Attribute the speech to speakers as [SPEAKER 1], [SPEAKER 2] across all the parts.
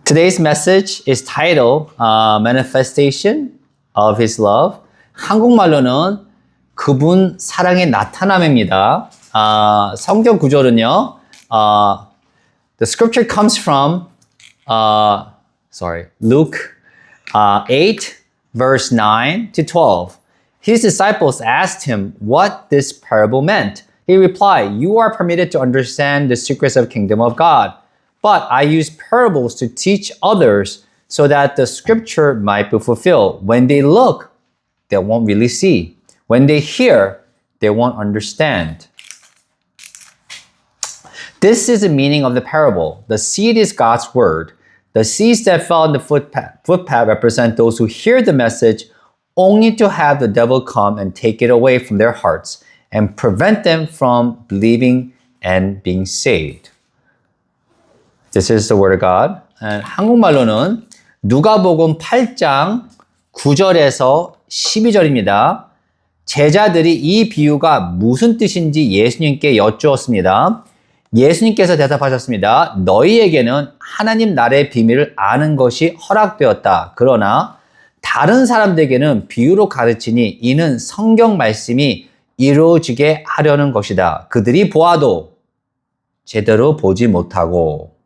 [SPEAKER 1] Today's message is titled Manifestation of His Love. 한국말로는 그분 사랑의 나타남입니다. 성경 구절은요. The scripture comes from Luke 8 verse 9 to 12. His disciples asked him what this parable meant. He replied, "You are permitted to understand the secrets of the kingdom of God. But I use parables to teach others so that the scripture might be fulfilled. When they look, they won't really see. When they hear, they won't understand." This is the meaning of the parable. The seed is God's word. The seeds that fell on the footpath represent those who hear the message only to have the devil come and take it away from their hearts and prevent them from believing and being saved. This is the word of God. 한국말로는 누가복음 8장 9절에서 12절입니다. 제자들이 이 비유가 무슨 뜻인지 예수님께 여쭈었습니다. 예수님께서 대답하셨습니다. 너희에게는 하나님 나라의 비밀을 아는 것이 허락되었다. 그러나 다른 사람들에게는 비유로 가르치니 이는 성경 말씀이 이루어지게 하려는 것이다. 그들이 보아도 제대로 보지 못하고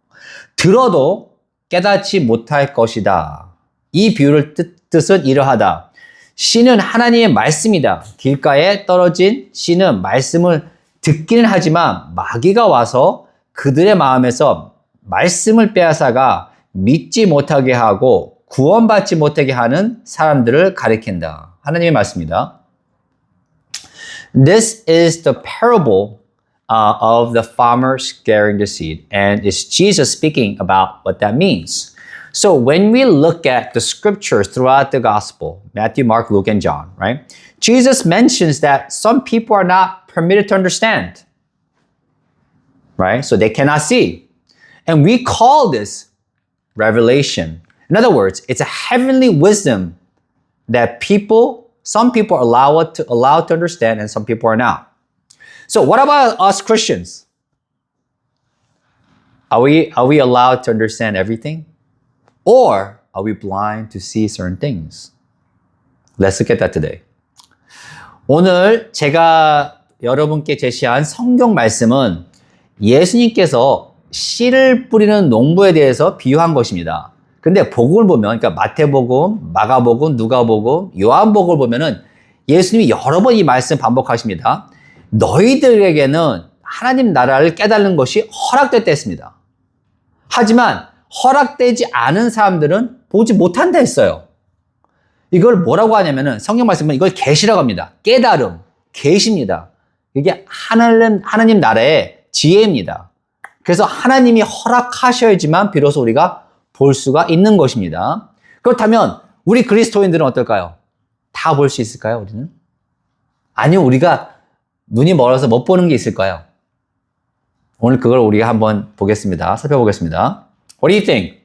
[SPEAKER 1] 들어도 깨닫지 못할 것이다. 이 비유를 뜻은 이러하다. 씨는 하나님의 말씀이다. 길가에 떨어진 씨는 말씀을 듣기는 하지만 마귀가 와서 그들의 마음에서 말씀을 빼앗아가 믿지 못하게 하고 구원받지 못하게 하는 사람들을 가리킨다. 하나님의 말씀입니다. This is the parable of the farmer scaring the seed. And it's Jesus speaking about what that means. So when we look at the scriptures throughout the gospel, Matthew, Mark, Luke, and John, right? Jesus mentions that some people are not permitted to understand, right? So they cannot see. And we call this revelation. In other words, it's a heavenly wisdom that some people are allowed to understand and some people are not. So what about us Christians? Are we allowed to understand everything? Or are we blind to see certain things? Let's look at that today. 오늘 제가 여러분께 제시한 성경 말씀은 예수님께서 씨를 뿌리는 농부에 대해서 비유한 것입니다. 근데 복음을 보면, 그러니까 마태복음, 마가복음, 누가복음, 요한복음을 보면은 예수님이 여러 번 이 말씀 반복하십니다. 너희들에게는 하나님 나라를 깨닫는 것이 허락됐다 했습니다. 하지만 허락되지 않은 사람들은 보지 못한다 했어요. 이걸 뭐라고 하냐면은 성경 말씀은 이걸 계시라고 합니다. 깨달음, 계시입니다. 이게 하나님 나라의 지혜입니다. 그래서 하나님이 허락하셔야지만 비로소 우리가 볼 수가 있는 것입니다. 그렇다면 우리 그리스도인들은 어떨까요? 다 볼 수 있을까요, 우리는? 아니요, 우리가 눈이 멀어서 못 보는 게 있을까요? 오늘 그걸 우리가 한번 보겠습니다. 살펴보겠습니다. What do you think?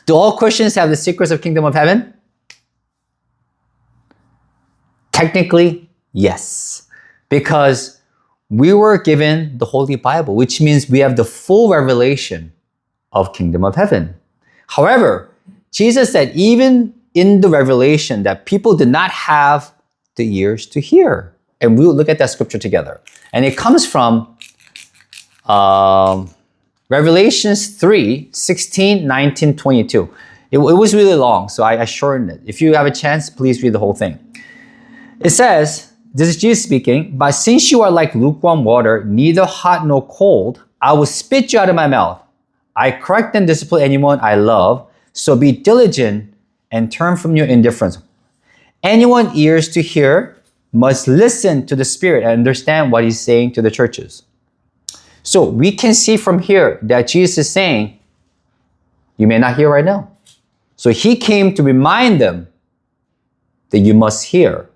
[SPEAKER 1] Do all Christians have the secrets of kingdom of heaven? Technically, yes. Because we were given the Holy Bible, which means we have the full revelation of kingdom of heaven. However, Jesus said even in the revelation that people did not have the ears to hear. And we will look at that scripture together. And it comes from Revelations 3, 16, 19, 22. It was really long, so I shortened it. If you have a chance, please read the whole thing. It says, this is Jesus speaking, "But since you are like lukewarm water, neither hot nor cold, I will spit you out of my mouth. I correct and discipline anyone I love, so be diligent and turn from your indifference. Anyone ears to hear must listen to the Spirit and understand what He's saying to the churches." So we can see from here that Jesus is saying, you may not hear right now. So He came to remind them that you must hear,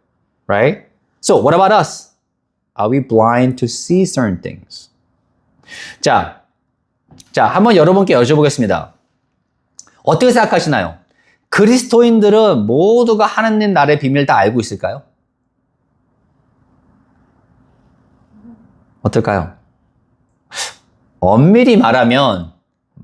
[SPEAKER 1] right? So what about us? Are we blind to see certain things? 자, 한번 여러분께 여쭤보겠습니다. 어떻게 생각하시나요? 그리스도인들은 모두가 하나님 나라의 비밀을 다 알고 있을까요? 어떨까요? 엄밀히 말하면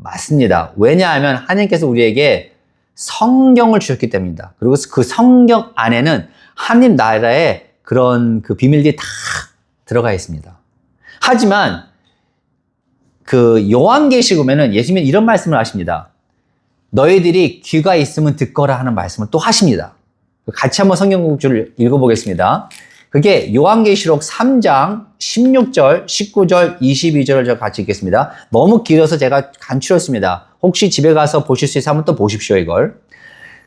[SPEAKER 1] 맞습니다. 왜냐하면 하나님께서 우리에게 성경을 주셨기 때문입니다. 그리고 그 성경 안에는 하나님 나라의 그런 그 비밀들이 다 들어가 있습니다. 하지만 그 요한계시록에는 예수님은 이런 말씀을 하십니다. 너희들이 귀가 있으면 듣거라 하는 말씀을 또 하십니다. 같이 한번 성경 구절을 읽어보겠습니다. 그게 요한계시록 3장 16절, 19절, 22절을 제가 같이 읽겠습니다. 너무 길어서 제가 간추렸습니다. 혹시 집에 가서 보실 수 있으면 또 보십시오, 이걸.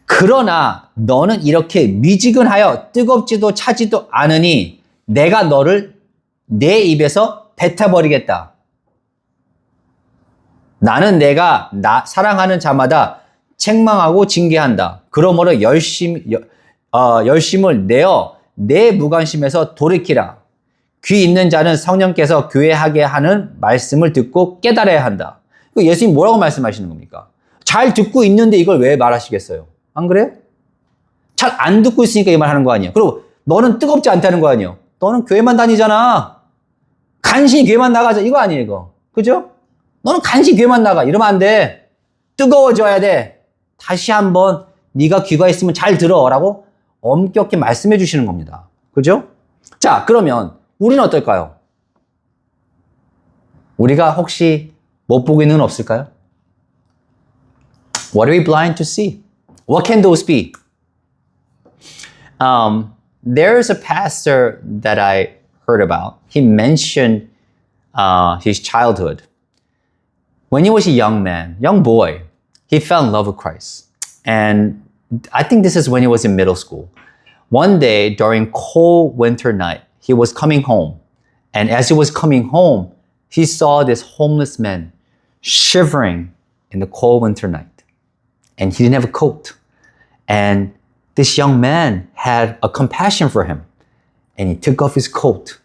[SPEAKER 1] 그러나 너는 이렇게 미지근하여 뜨겁지도 차지도 않으니 내가 너를 내 입에서 뱉어버리겠다. 나는 내가 사랑하는 자마다 책망하고 징계한다. 그러므로 열심을 내어 내 무관심에서 돌이키라. 귀 있는 자는 성령께서 교회하게 하는 말씀을 듣고 깨달아야 한다. 예수님 뭐라고 말씀하시는 겁니까? 잘 듣고 있는데 이걸 왜 말하시겠어요? 안 그래요? 잘 안 듣고 있으니까 이 말 하는 거 아니에요? 그리고 너는 뜨겁지 않다는 거 아니에요? 너는 교회만 다니잖아. 간신히 교회만 나가자. 이거 아니에요, 이거. 그죠? 너는 간신히 교회만 나가. 이러면 안 돼. 뜨거워져야 돼. 다시 한번 네가 귀가 있으면 잘 들어라고 엄격히 말씀해 주시는 겁니다. 그죠? 자, 그러면 우리는 어떨까요? 우리가 혹시 못 보고 있는 건 없을까요? What are we blind to see? What can those be? There's a pastor that I heard about. He mentioned his childhood. When he was a young boy, he fell in love with Christ. And I think this is when he was in middle school. One day during cold winter night, he was coming home. And as he was coming home, he saw this homeless man shivering in the cold winter night. And he didn't have a coat. And this young man had a compassion for him. And he took off his coat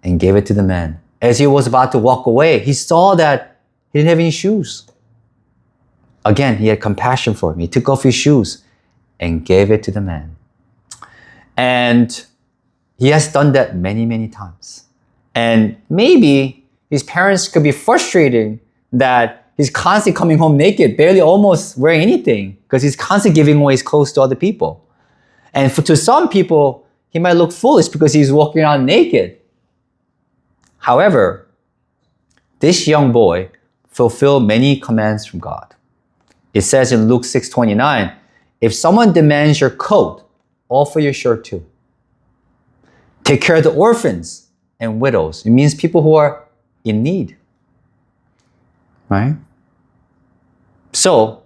[SPEAKER 1] and gave it to the man. As he was about to walk away, he saw that he didn't have any shoes. Again, he had compassion for him. He took off his shoes and gave it to the man. And he has done that many, many times. And maybe his parents could be frustrated that he's constantly coming home naked, barely almost wearing anything, because he's constantly giving away his clothes to other people. And to some people, he might look foolish because he's walking around naked. However, this young boy fulfilled many commands from God. It says in Luke 6:29, if someone demands your coat, offer your shirt too. Take care of the orphans and widows. It means people who are in need. Right? So,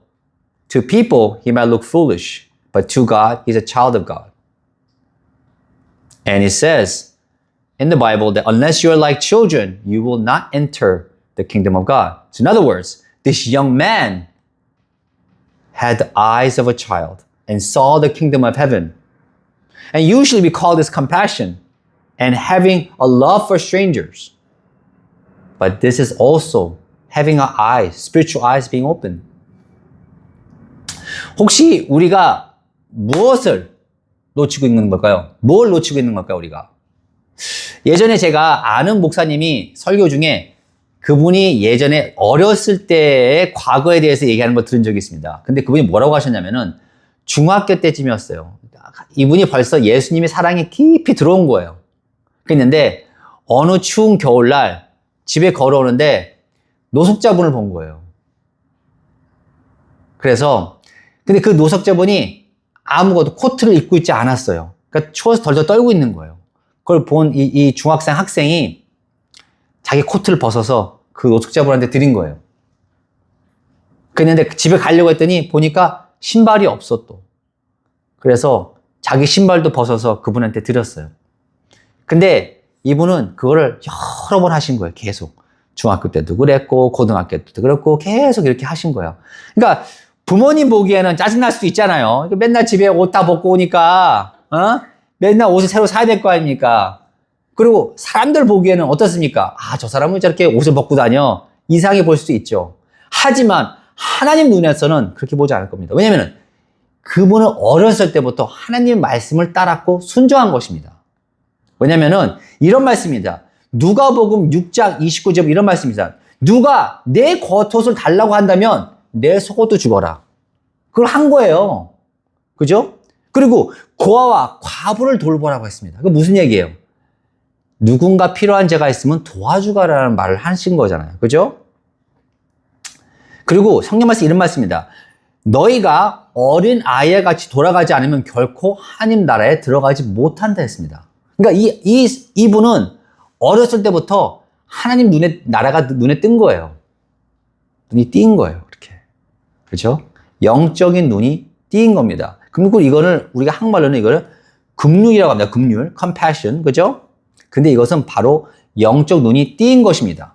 [SPEAKER 1] to people, he might look foolish, but to God, he's a child of God. And it says in the Bible that unless you're like children, you will not enter the kingdom of God. So in other words, this young man had the eyes of a child and saw the kingdom of heaven. And usually we call this compassion and having a love for strangers. But this is also having our eyes, spiritual eyes being open. 혹시 우리가 무엇을 놓치고 있는 걸까요? 뭘 놓치고 있는 걸까요, 우리가? 예전에 제가 아는 목사님이 설교 중에 그분이 예전에 어렸을 때의 과거에 대해서 얘기하는 걸 들은 적이 있습니다. 근데 그분이 뭐라고 하셨냐면은 중학교 때쯤이었어요. 이분이 벌써 예수님의 사랑이 깊이 들어온 거예요. 그랬는데 어느 추운 겨울날 집에 걸어오는데 노숙자분을 본 거예요. 그래서 근데 그 노숙자분이 아무것도 코트를 입고 있지 않았어요. 그러니까 추워서 덜덜 떨고 있는 거예요. 그걸 본 이 중학생 학생이 자기 코트를 벗어서 그 노숙자분한테 드린 거예요. 그랬는데 집에 가려고 했더니 보니까 신발이 없어 또. 그래서 자기 신발도 벗어서 그분한테 드렸어요. 근데 이분은 그거를 여러 번 하신 거예요. 계속. 중학교 때도 그랬고 고등학교 때도 그랬고 계속 이렇게 하신 거예요. 그러니까 부모님 보기에는 짜증날 수도 있잖아요. 맨날 집에 옷 다 벗고 오니까 맨날 옷을 새로 사야 될 거 아닙니까? 그리고 사람들 보기에는 어떻습니까? 아, 저 사람은 저렇게 옷을 벗고 다녀. 이상해 볼 수도 있죠. 하지만 하나님 눈에서는 그렇게 보지 않을 겁니다. 왜냐하면 그분은 어렸을 때부터 하나님의 말씀을 따랐고 순종한 것입니다. 왜냐하면 이런 말씀입니다. 누가복음 6장 29절 이런 말씀입니다. 누가 내 겉옷을 달라고 한다면 내 속옷도 주거라. 그걸 한 거예요. 그죠? 그리고 고아와 과부를 돌보라고 했습니다. 그게 무슨 얘기예요? 누군가 필요한 자가 있으면 도와주가라는 말을 하신 거잖아요. 그죠? 그리고 성경 말씀 이런 말씀입니다. 너희가 어린 아이와 같이 돌아가지 않으면 결코 하나님 나라에 들어가지 못한다 했습니다. 그러니까 이분은 어렸을 때부터 하나님 나라가 눈에 뜬 거예요. 눈이 띈 거예요. 이렇게. 그렇죠? 영적인 눈이 띈 겁니다. 그리고 이거를 우리가 한국말로는 이거를 긍휼이라고 합니다. 긍휼, compassion. 그죠? 근데 이것은 바로 영적 눈이 띈 것입니다.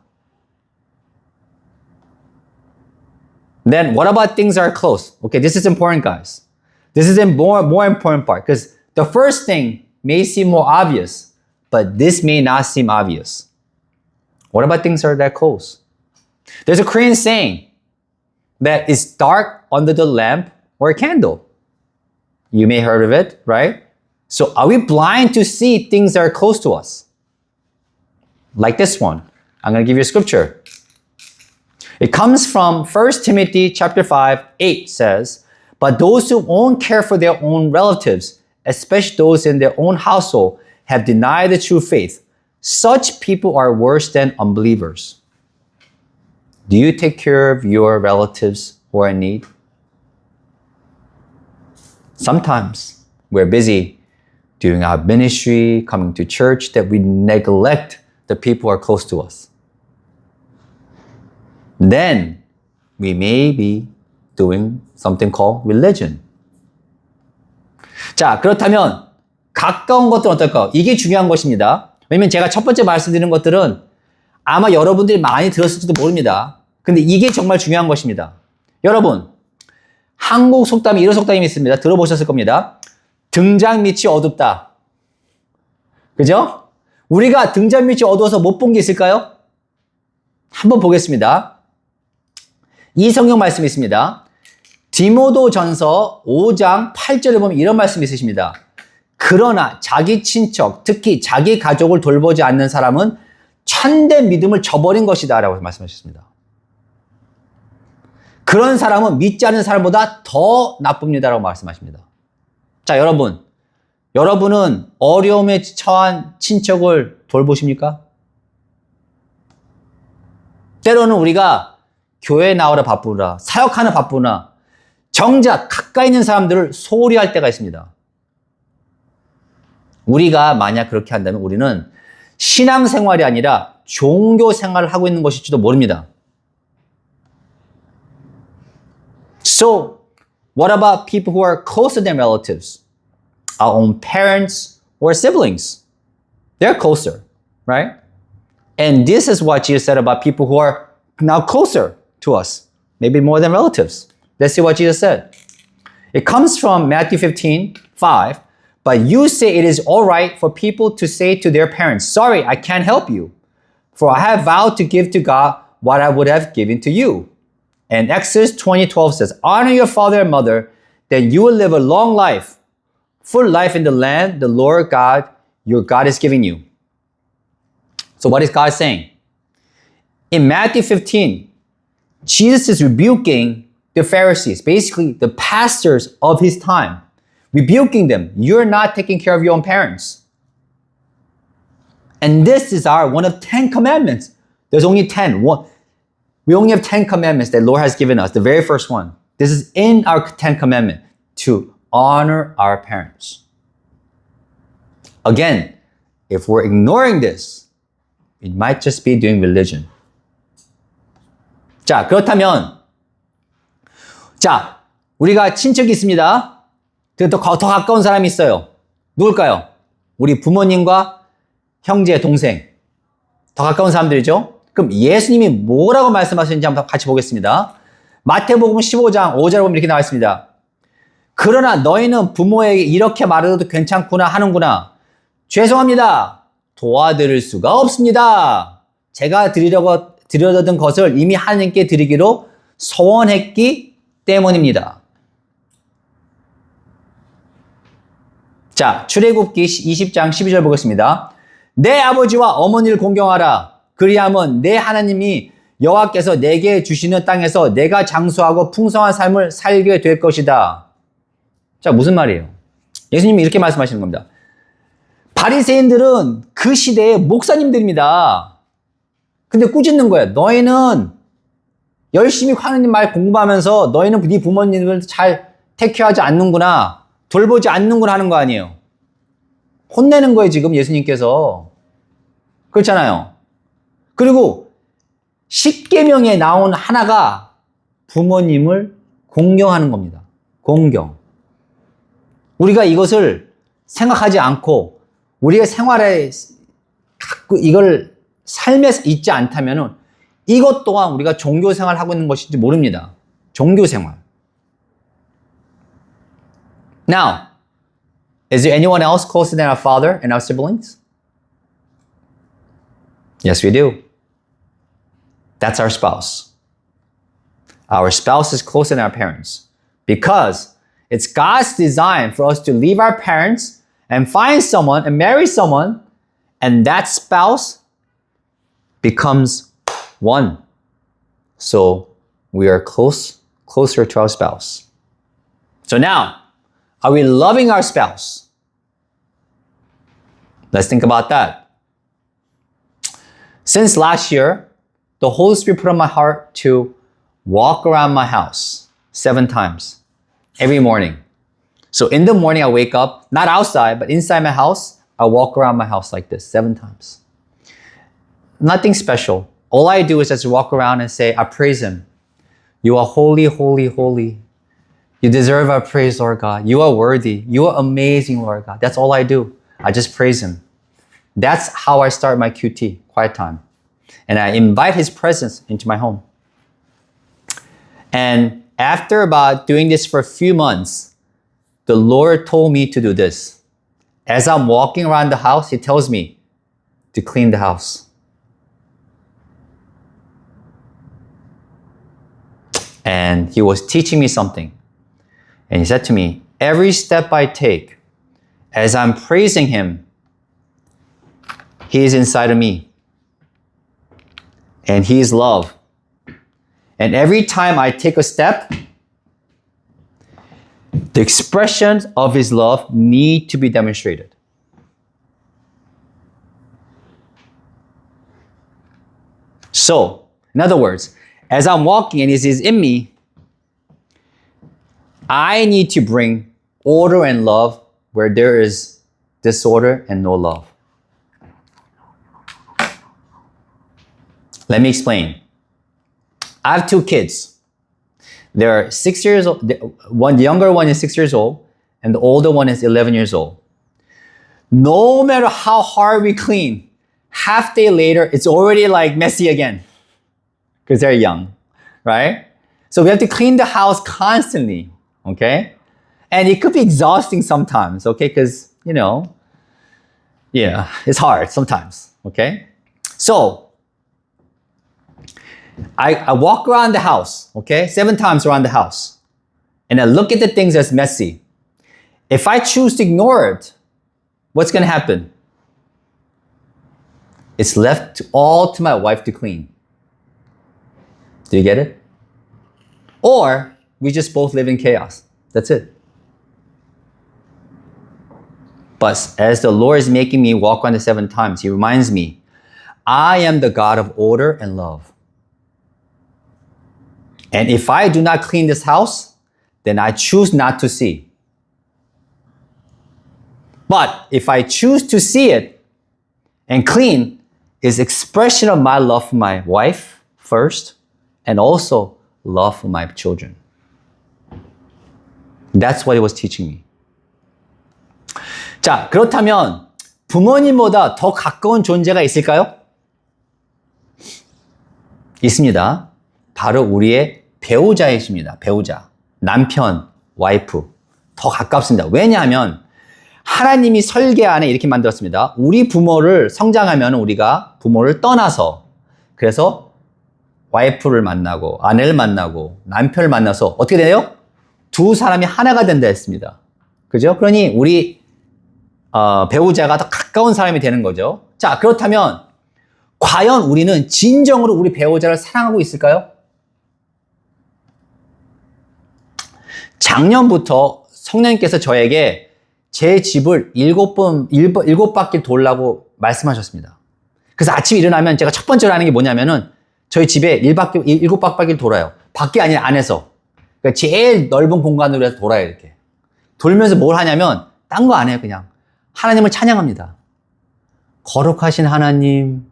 [SPEAKER 1] Then what about things are close? Okay, this is important, guys. This is a more important part because the first thing may seem more obvious, but this may not seem obvious. What about things are that close? There's a Korean saying that it's dark under the lamp or a candle. You may have heard of it, right? So are we blind to see things that are close to us? Like this one. I'm going to give you a scripture. It comes from 1 Timothy chapter 5, 8 says, but those who won't care for their own relatives, especially those in their own household, have denied the true faith. Such people are worse than unbelievers. Do you take care of your relatives who are in need? Sometimes we're busy doing our ministry, coming to church, that we neglect the people who are close to us. Then we may be doing something called religion. 자, 그렇다면 가까운 것들은 어떨까요? 이게 중요한 것입니다. 왜냐면 제가 첫 번째 말씀드린 것들은 아마 여러분들이 많이 들었을지도 모릅니다. 근데 이게 정말 중요한 것입니다. 여러분, 한국 속담에 이런 속담이 있습니다. 들어보셨을 겁니다. 등잔 밑이 어둡다. 그죠? 우리가 등잔 밑이 어두워서 못 본 게 있을까요? 한번 보겠습니다. 이 성경 말씀이 있습니다. 디모데 전서 5장 8절에 보면 이런 말씀이 있으십니다. 그러나 자기 친척, 특히 자기 가족을 돌보지 않는 사람은 참된 믿음을 저버린 것이다 라고 말씀하셨습니다. 그런 사람은 믿지 않는 사람보다 더 나쁩니다 라고 말씀하십니다. 자, 여러분은 어려움에 처한 친척을 돌보십니까? 때로는 우리가 교회 나오라 바쁘라, 사역하는 바쁘나 정작 가까이 있는 사람들을 소홀히 할 때가 있습니다. 우리가 만약 그렇게 한다면 우리는 신앙생활이 아니라 종교생활을 하고 있는 것일지도 모릅니다. So, what about people who are closer than relatives? Our own parents or siblings? They're closer, right? And this is what Jesus said about people who are now closer to us, maybe more than relatives. Let's see what Jesus said. It comes from Matthew 15:5. But you say it is all right for people to say to their parents, sorry, I can't help you, for I have vowed to give to God what I would have given to you. And Exodus 20:12 says, honor your father and mother, then you will live a long life, full life in the land the Lord God, your God is giving you. So what is God saying? In Matthew 15, Jesus is rebuking the Pharisees, basically the pastors of his time, rebuking them. You're not taking care of your own parents. And this is one of 10 commandments. There's only 10. We only have 10 commandments that Lord has given us. The very first one. This is in our 10 commandment to honor our parents. Again, if we're ignoring this, it might just be doing religion. 자, 그렇다면 우리가 친척이 있습니다. 더 가까운 사람이 있어요. 누굴까요? 우리 부모님과 형제, 동생. 더 가까운 사람들이죠? 그럼 예수님이 뭐라고 말씀하시는지 한번 같이 보겠습니다. 마태복음 15장 5절에 보면 이렇게 나와 있습니다. 그러나 너희는 부모에게 이렇게 말해도 괜찮구나 하는구나. 죄송합니다. 도와드릴 수가 없습니다. 제가 드리려던 것을 이미 하나님께 드리기로 소원했기 때문입니다. 자, 출애굽기 20장 12절 보겠습니다. 내 아버지와 어머니를 공경하라. 그리하면 내 하나님이 여호와께서 내게 주시는 땅에서 내가 장수하고 풍성한 삶을 살게 될 것이다. 자, 무슨 말이에요? 예수님이 이렇게 말씀하시는 겁니다. 바리새인들은 그 시대의 목사님들입니다. 근데 꾸짖는 거예요. 너희는 열심히 하나님 말 공부하면서 너희는 네 부모님을 잘 테케어하지 않는구나. 돌보지 않는구나 하는 거 아니에요. 혼내는 거예요, 지금 예수님께서. 그렇잖아요. 그리고 십계명에 나온 하나가 부모님을 공경하는 겁니다. 공경. 우리가 이것을 생각하지 않고 우리의 생활에 이걸 삶에서 있지 않다면 이것 또한 우리가 종교 생활을 하고 있는 것인지 모릅니다. 종교 생활. Now, is there anyone else closer than our father and our siblings? Yes, we do. That's our spouse. Our spouse is closer than our parents because it's God's design for us to leave our parents and find someone and marry someone, and that spouse becomes one. So we are closer to our spouse. So now, are we loving our spouse? Let's think about that. Since last year, the Holy Spirit put on my heart to walk around my house 7 times every morning. So in the morning, I wake up, not outside, but inside my house, I walk around my house like this 7 times. Nothing special. All I do is just walk around and say, I praise Him. You are holy, holy, holy. You deserve our praise, Lord God. You are worthy. You are amazing, Lord God. That's all I do. I just praise Him. That's how I start my QT, quiet time. And I invite His presence into my home. And after about doing this for a few months, the Lord told me to do this. As I'm walking around the house, He tells me to clean the house. And He was teaching me something. And He said to me, every step I take, as I'm praising Him, He is inside of me. And He is love. And every time I take a step, the expressions of His love need to be demonstrated. So, in other words, as I'm walking and He is in me, I need to bring order and love where there is disorder and no love. Let me explain. I have 2 kids. They're 6 years old. The younger one is 6 years old, and the older one is 11 years old. No matter how hard we clean, half day later, it's already like messy again because they're young, right? So we have to clean the house constantly, okay? And it could be exhausting sometimes, okay? Because, it's hard sometimes, okay? So, I walk around the house, okay? 7 times around the house. And I look at the things that's messy. If I choose to ignore it, what's going to happen? It's left all to my wife to clean. Do you get it? Or we just both live in chaos. That's it. But as the Lord is making me walk around the 7 times, He reminds me, I am the God of order and love. And if I do not clean this house, then I choose not to see. But if I choose to see it and clean, is expression of my love for my wife first, and also love for my children. That's what He was teaching me. 자, 그렇다면 부모님보다 더 가까운 존재가 있을까요? 있습니다. 바로 우리의 배우자이십니다. 배우자. 남편, 와이프. 더 가깝습니다. 왜냐하면 하나님이 설계 안에 이렇게 만들었습니다. 우리 부모를 성장하면 우리가 부모를 떠나서 그래서 와이프를 만나고 아내를 만나고 남편을 만나서 어떻게 돼요? 2 사람이 하나가 된다 했습니다. 그죠? 그러니 우리 배우자가 더 가까운 사람이 되는 거죠. 자, 그렇다면 과연 우리는 진정으로 우리 배우자를 사랑하고 있을까요? 작년부터 성령님께서 저에게 제 집을 7바퀴 돌라고 말씀하셨습니다. 그래서 아침에 일어나면 제가 첫 번째로 하는 게 뭐냐면은 저희 집에 7바퀴를 돌아요. 밖이 아니라 안에서. 그러니까 제일 넓은 공간으로 해서 돌아요, 이렇게. 돌면서 뭘 하냐면 딴 거 안 해요, 그냥. 하나님을 찬양합니다. 거룩하신 하나님,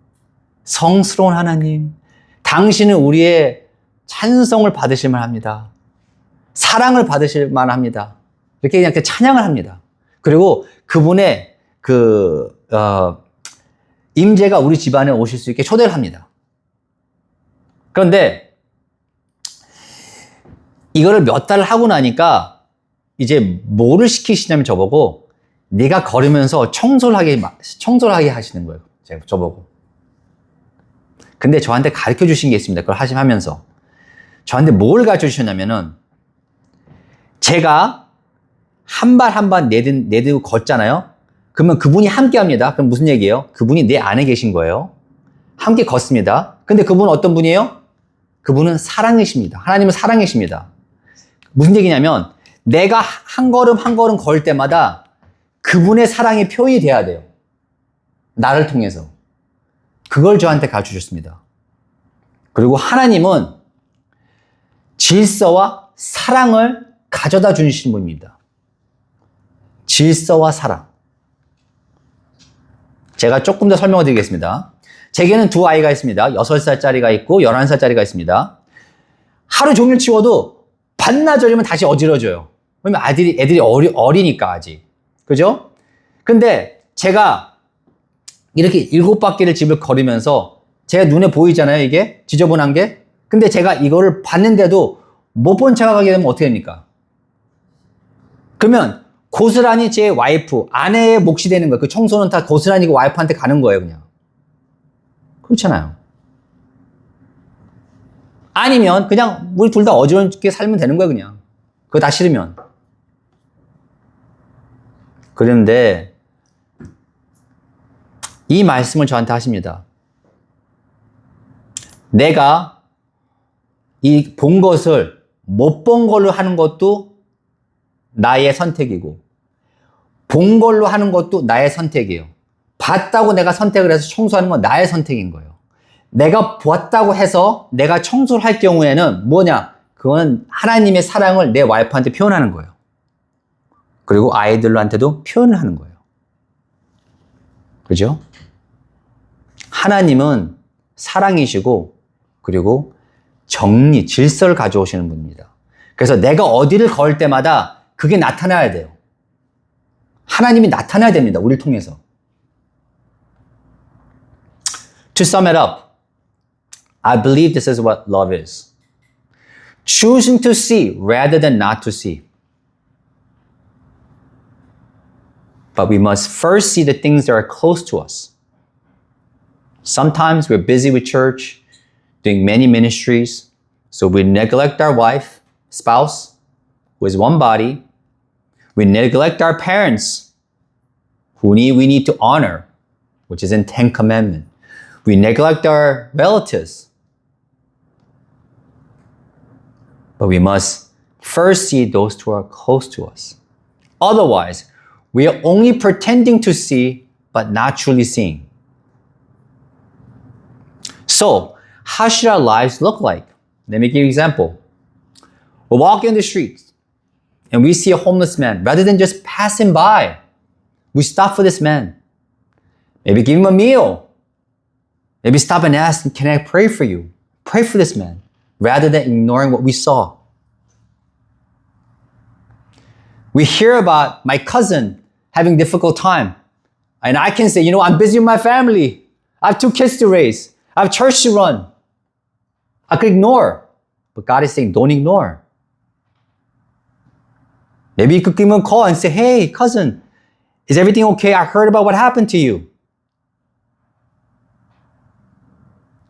[SPEAKER 1] 성스러운 하나님, 당신은 우리의 찬송을 받으실 만합니다. 사랑을 받으실 만합니다. 이렇게 그냥 찬양을 합니다. 그리고 그분의 임재가 우리 집안에 오실 수 있게 초대를 합니다. 그런데 이거를 몇 달을 하고 나니까 이제 뭐를 시키시냐면 저보고 네가 걸으면서 청소를 하게 하시는 거예요. 저보고. 근데 저한테 가르쳐 주신 게 있습니다. 그걸 하시면서. 저한테 뭘 가르쳐 주셨냐면은 제가 한 발 한 발 내딛고 걷잖아요. 그러면 그분이 함께 합니다. 그럼 무슨 얘기예요? 그분이 내 안에 계신 거예요. 함께 걷습니다. 근데 그분은 어떤 분이에요? 그분은 사랑이십니다. 하나님은 사랑이십니다. 무슨 얘기냐면 내가 한 걸음 한 걸음 걸 때마다 그분의 사랑이 표현이 돼야 돼요. 나를 통해서. 그걸 저한테 가르쳐 주셨습니다. 그리고 하나님은 질서와 사랑을 가져다 주시는 분입니다. 질서와 사랑. 제가 조금 더 설명을 드리겠습니다. 제게는 두 아이가 있습니다. 6살짜리가 있고 11살짜리가 있습니다. 하루 종일 치워도 반나절이면 다시 어지러져요. 왜냐면 애들이 어리니까 아직. 그죠? 근데 제가 이렇게 7바퀴를 집을 걸으면서 제 눈에 보이잖아요, 이게? 지저분한 게? 근데 제가 이거를 봤는데도 못 본 척 하게 되면 어떻게 됩니까? 그러면 고스란히 제 와이프, 아내의 몫이 되는 거예요. 그 청소는 다 고스란히 그 와이프한테 가는 거예요, 그냥. 그렇잖아요. 아니면 그냥 우리 둘 다 어지럽게 살면 되는 거예요, 그냥. 그거 다 싫으면. 그런데 이 말씀을 저한테 하십니다. 내가 이 본 것을 못 본 걸로 하는 것도 나의 선택이고 본 걸로 하는 것도 나의 선택이에요. 봤다고 내가 선택을 해서 청소하는 건 나의 선택인 거예요. 내가 보았다고 해서 내가 청소를 할 경우에는 뭐냐? 그건 하나님의 사랑을 내 와이프한테 표현하는 거예요. 그리고 아이들한테도 표현을 하는 거예요. 그죠? 하나님은 사랑이시고 그리고 정리, 질서를 가져오시는 분입니다. 그래서 내가 어디를 걸 때마다 그게 나타나야 돼요. 하나님이 나타나야 됩니다. 우리를 통해서. To sum it up, I believe this is what love is. Choosing to see rather than not to see. But we must first see the things that are close to us. Sometimes we're busy with church, doing many ministries, so we neglect our wife, spouse, who is one body. We neglect our parents, who we need to honor, which is in 10 Commandments. We neglect our relatives. But we must first see those who are close to us. Otherwise, we are only pretending to see, but not truly seeing. So, how should our lives look like? Let me give you an example. We're walking in the streets and we see a homeless man. Rather than just passing by, we stop for this man. Maybe give him a meal. Maybe stop and ask, can I pray for you? Pray for this man. Rather than ignoring what we saw. We hear about my cousin having a difficult time. And I can say, I'm busy with my family. I have 2 kids to raise. I have church to run. I could ignore. But God is saying, don't ignore. Maybe you could give him a call and say, hey, cousin, is everything okay? I heard about what happened to you.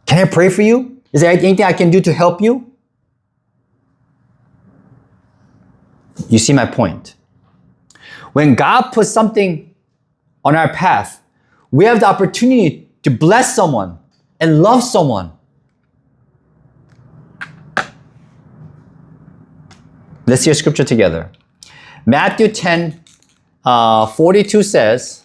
[SPEAKER 1] Can I pray for you? Is there anything I can do to help you? You see my point. When God puts something on our path, we have the opportunity to bless someone, and love someone. Let's hear scripture together. Matthew 10, 42 says,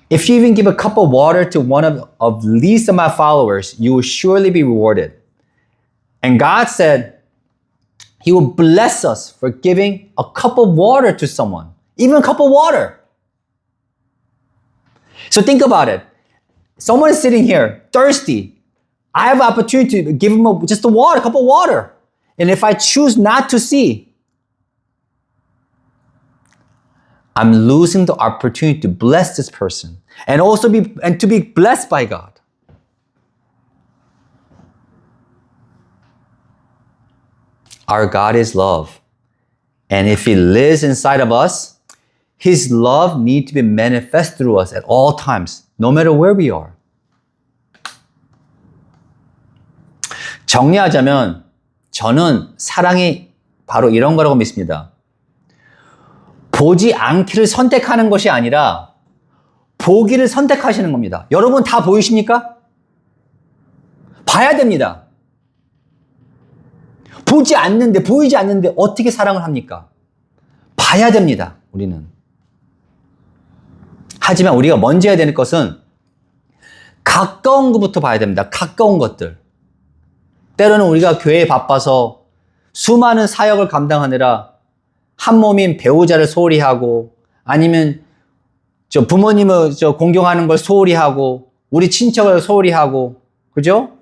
[SPEAKER 1] if you even give a cup of water to one of least of my followers, you will surely be rewarded. And God said, He will bless us for giving a cup of water to someone. Even a cup of water. So think about it. Someone is sitting here, thirsty. I have an opportunity to give him just a cup of water. And if I choose not to see, I'm losing the opportunity to bless this person and also to be blessed by God. Our God is love. And if He lives inside of us, His love needs to be manifest through us at all times, no matter where we are. 정리하자면 저는 사랑이 바로 이런 거라고 믿습니다. 보지 않기를 선택하는 것이 아니라 보기를 선택하시는 겁니다. 여러분 다 보이십니까? 봐야 됩니다. 보이지 않는데 어떻게 사랑을 합니까? 봐야 됩니다, 우리는. 하지만 우리가 먼저 해야 되는 것은 가까운 것부터 봐야 됩니다. 가까운 것들. 때로는 우리가 교회에 바빠서 수많은 사역을 감당하느라 한 몸인 배우자를 소홀히 하고 아니면 부모님을 공경하는 걸 소홀히 하고 우리 친척을 소홀히 하고 그죠?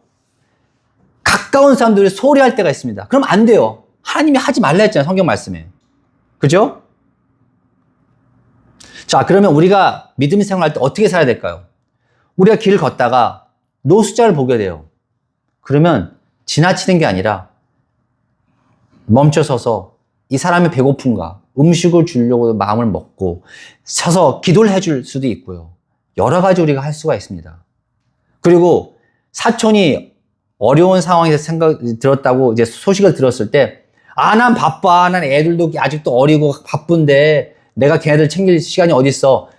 [SPEAKER 1] 가까운 사람들이 소홀히 할 때가 있습니다. 그럼 안 돼요. 하나님이 하지 말라 했잖아요. 성경 말씀에. 그죠? 자, 그러면 우리가 믿음 생활할 때 어떻게 살아야 될까요? 우리가 길을 걷다가 노숙자를 보게 돼요. 그러면 지나치는 게 아니라 멈춰서서 이 사람이 배고픈가 음식을 주려고 마음을 먹고 서서 기도를 해줄 수도 있고요. 여러 가지 우리가 할 수가 있습니다. 그리고 사촌이 어려운 상황에서 들었다고 이제 소식을 들었을 때, 난 바빠. 난 애들도 아직도 어리고 바쁜데 내가 걔네들 챙길 시간이 어딨어.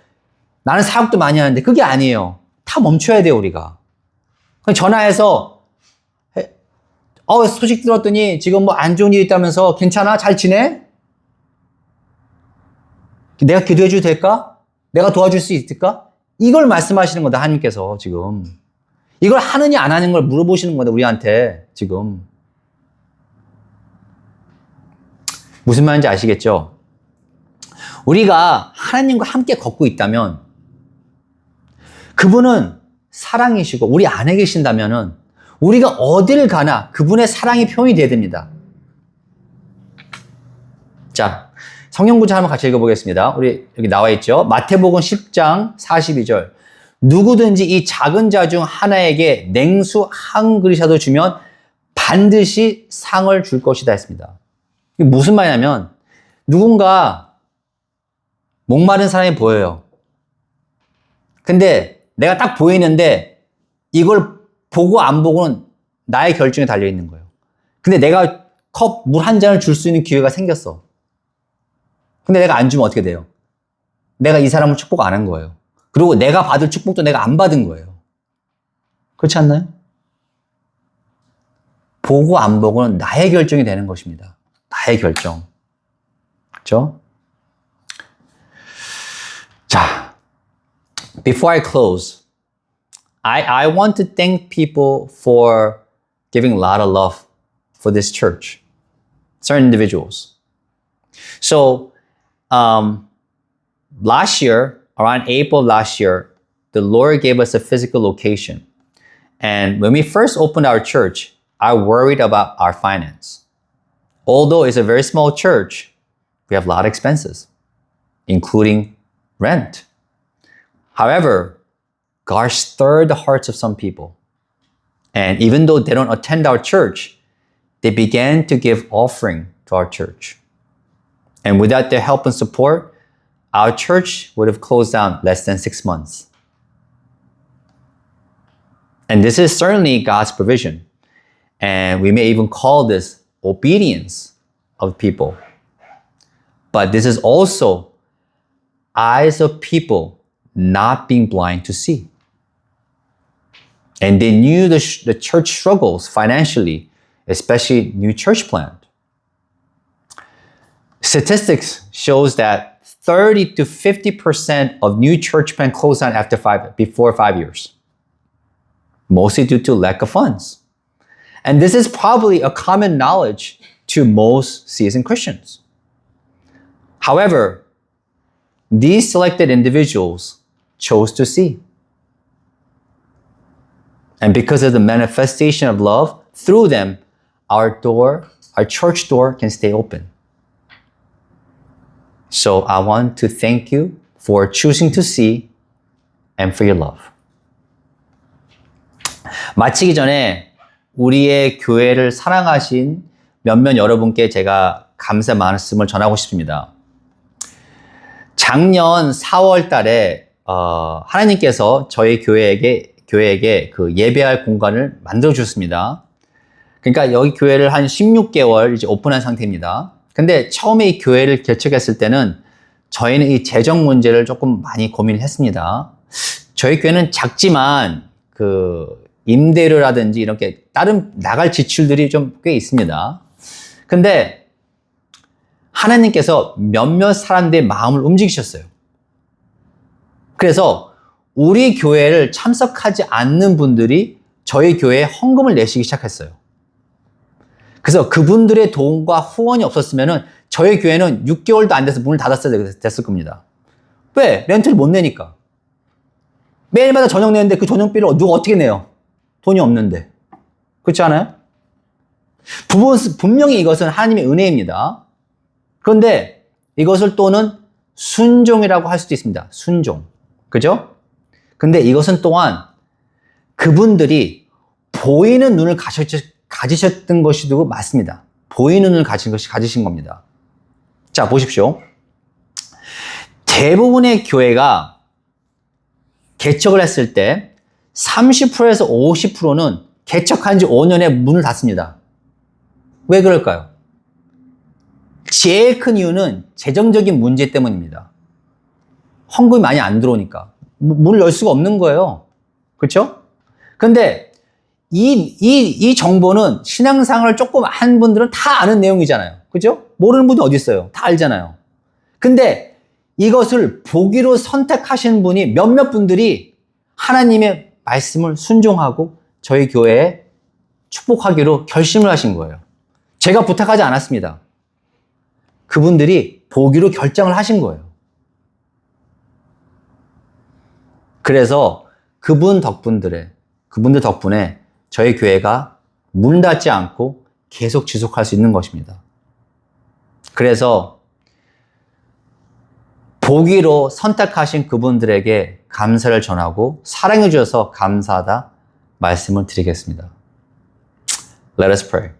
[SPEAKER 1] 나는 사역도 많이 하는데 그게 아니에요. 다 멈춰야 돼요, 우리가. 그냥 전화해서 소식 들었더니 지금 안 좋은 일 있다면서 괜찮아? 잘 지내? 내가 기도해 줘도 될까? 내가 도와줄 수 있을까? 이걸 말씀하시는 거다, 하나님께서 지금. 이걸 하느냐 안 하는 걸 물어보시는 건데 우리한테 지금. 무슨 말인지 아시겠죠? 우리가 하나님과 함께 걷고 있다면 그분은 사랑이시고 우리 안에 계신다면은 우리가 어딜 가나 그분의 사랑이 표현이 돼야 됩니다. 자, 성경 구절 한번 같이 읽어보겠습니다. 우리 여기 나와 있죠. 마태복음 10장 42절. 누구든지 이 작은 자 중 하나에게 냉수 한 그릇이라도 주면 반드시 상을 줄 것이다 했습니다. 이게 무슨 말이냐면 누군가 목마른 사람이 보여요. 근데 내가 딱 보이는데 이걸 보고 안 보고는 나의 결정에 달려 있는 거예요. 근데 내가 컵 물 한 잔을 줄 수 있는 기회가 생겼어. 근데 내가 안 주면 어떻게 돼요? 내가 이 사람을 축복 안 한 거예요. 그리고 내가 받을 축복도 내가 안 받은 거예요. 그렇지 않나요? 보고 안 보고는 나의 결정이 되는 것입니다. 나의 결정. 그렇죠? 자, before I close, I want to thank people for giving a lot of love for this church, certain individuals. So, last year, around April last year, the Lord gave us a physical location. And when we first opened our church, I worried about our finance. Although it's a very small church, we have a lot of expenses, including rent. However, God stirred the hearts of some people. And even though they don't attend our church, they began to give offering to our church. And without their help and support, our church would have closed down less than 6 months. And this is certainly God's provision. And we may even call this obedience of people. But this is also eyes of people not being blind to see. And they knew the church struggles financially, especially new church plant. Statistics shows that 30 to 50% of new church plant close down before 5 years. Mostly due to lack of funds. And this is probably a common knowledge to most seasoned Christians. However, these selected individuals chose to see. And because of the manifestation of love, through them, our church door can stay open. So I want to thank you for choosing to see and for your love. 마치기 전에 우리의 교회를 사랑하신 몇몇 여러분께 제가 감사 말씀을 전하고 싶습니다. 작년 4월 달에 하나님께서 저희 교회에게 그 예배할 공간을 만들어 주셨습니다. 그러니까 여기 교회를 한 16개월 이제 오픈한 상태입니다. 근데 처음에 이 교회를 개척했을 때는 저희는 이 재정 문제를 조금 많이 고민을 했습니다. 저희 교회는 작지만 그 임대료라든지 이렇게 다른 나갈 지출들이 좀 꽤 있습니다. 근데 하나님께서 몇몇 사람들의 마음을 움직이셨어요. 그래서 우리 교회를 참석하지 않는 분들이 저희 교회에 헌금을 내시기 시작했어요. 그래서 그분들의 도움과 후원이 없었으면 저희 교회는 6개월도 안 돼서 문을 닫았어야 됐을 겁니다. 왜? 렌트를 못 내니까. 매일마다 저녁 내는데 그 저녁비를 누가 어떻게 내요? 돈이 없는데. 그렇지 않아요? 분명히 이것은 하나님의 은혜입니다. 그런데 이것을 또는 순종이라고 할 수도 있습니다. 순종. 그죠? 근데 이것은 또한 그분들이 보이는 눈을 가지셨던 것이도 맞습니다. 보이는 눈을 가지신 겁니다. 자, 보십시오. 대부분의 교회가 개척을 했을 때 30%에서 50%는 개척한 지 5년에 문을 닫습니다. 왜 그럴까요? 제일 큰 이유는 재정적인 문제 때문입니다. 헌금이 많이 안 들어오니까. 문을 열 수가 없는 거예요. 그렇죠? 근데 이 정보는 신앙생활을 조금 한 분들은 다 아는 내용이잖아요. 그죠? 모르는 분이 어디 있어요? 다 알잖아요. 근데 이것을 보기로 선택하신 분이 몇몇 분들이 하나님의 말씀을 순종하고 저희 교회에 축복하기로 결심을 하신 거예요. 제가 부탁하지 않았습니다. 그분들이 보기로 결정을 하신 거예요. 그래서 그분들 덕분에 저희 교회가 문 닫지 않고 계속 지속할 수 있는 것입니다. 그래서 보기로 선택하신 그분들에게 감사를 전하고 사랑해 주셔서 감사하다 말씀을 드리겠습니다. Let us pray.